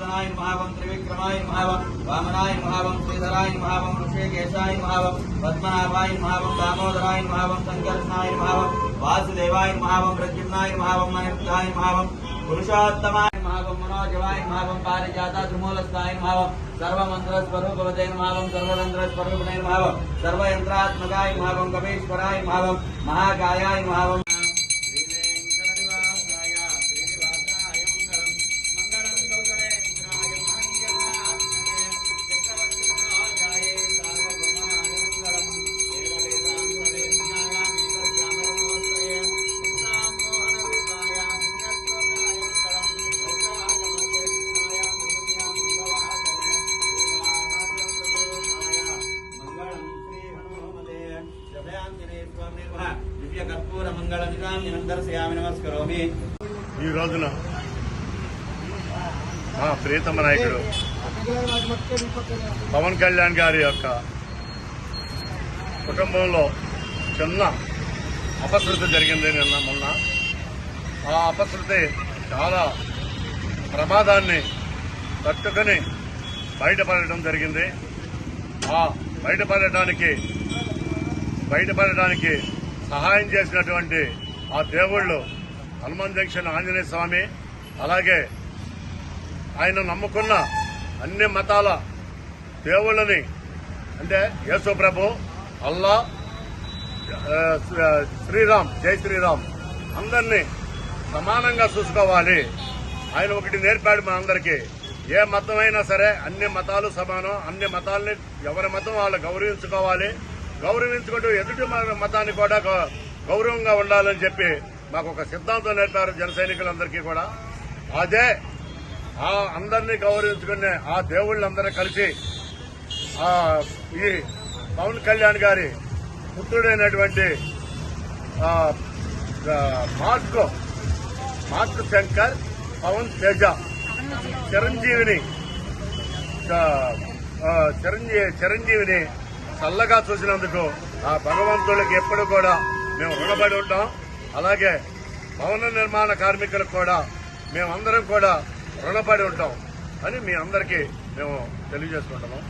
त्रिलोचनाय नमः त्रिविक्रमाय नमः वामनाय नमः श्रीधराय नमः ऋषिकेशाय नमः पद्मनाभाय नमः दामोदराय नमः संकर्षणाय नमः वासुदेवाय नमः प्रद्युम्नाय नमः अनिरुद्धाय नमः पुरुषोत्तमाय नमः मनोजवाय नमः पारिजाता त्रिमूलस्थाय नमः सर्वमन्त्रस्वरूपवते नमः सर्वतन्त्रस्वरूपिणे नमः सर्वयन्त्रात्मकाय नमः कवीश्वराय नमः महाकायाय नमः ఈ రోజున మా ప్రియతమ నాయకుడు పవన్ కళ్యాణ్ గారి యొక్క కుటుంబంలో చిన్న అపశృతి జరిగింది నిన్న మొన్న. ఆ అపశృతి చాలా ప్రమాదాన్ని తట్టుకొని బయటపడటం జరిగింది. ఆ బయటపడటానికి సహాయం చేసినటువంటి ఆ దేవుళ్ళు హనుమాన్ జంక్షన్ ఆంజనేయ స్వామి, అలాగే ఆయన నమ్ముకున్న అన్ని మతాల దేవుళ్ళని అంటే యేసు ప్రభు, అల్లా, శ్రీరామ్, జై శ్రీరామ్ అందరినీ సమానంగా చూసుకోవాలి. ఆయన ఒకటి నేర్పాడు మా అందరికీ, ఏ మతమైనా సరే అన్ని మతాలు సమానం, అన్ని మతాలని ఎవరి మతం వాళ్ళు గౌరవించుకోవాలి, గౌరవించుకుంటూ ఎదుటి మతాన్ని కూడా గౌరవంగా ఉండాలని చెప్పి మాకు ఒక సిద్ధాంతం నేర్పారు జన సైనికులందరికీ కూడా. అదే ఆ అందరినీ గౌరవించుకునే ఆ దేవుళ్ళందరూ కలిసి ఈ పవన్ కళ్యాణ్ గారి పుత్రుడైనటువంటి మార్క్ శంకర్ పవన్ తేజ చిరంజీవిని చల్లగా చూసినందుకు ఆ భగవంతుడికి ఎప్పుడు కూడా మేము రుణపడి ఉంటాం. అలాగే భవన నిర్మాణ కార్మికులకు కూడా మేమందరం కూడా రుణపడి ఉంటాం అని మీ అందరికీ మేము తెలియజేసుకుంటున్నాం.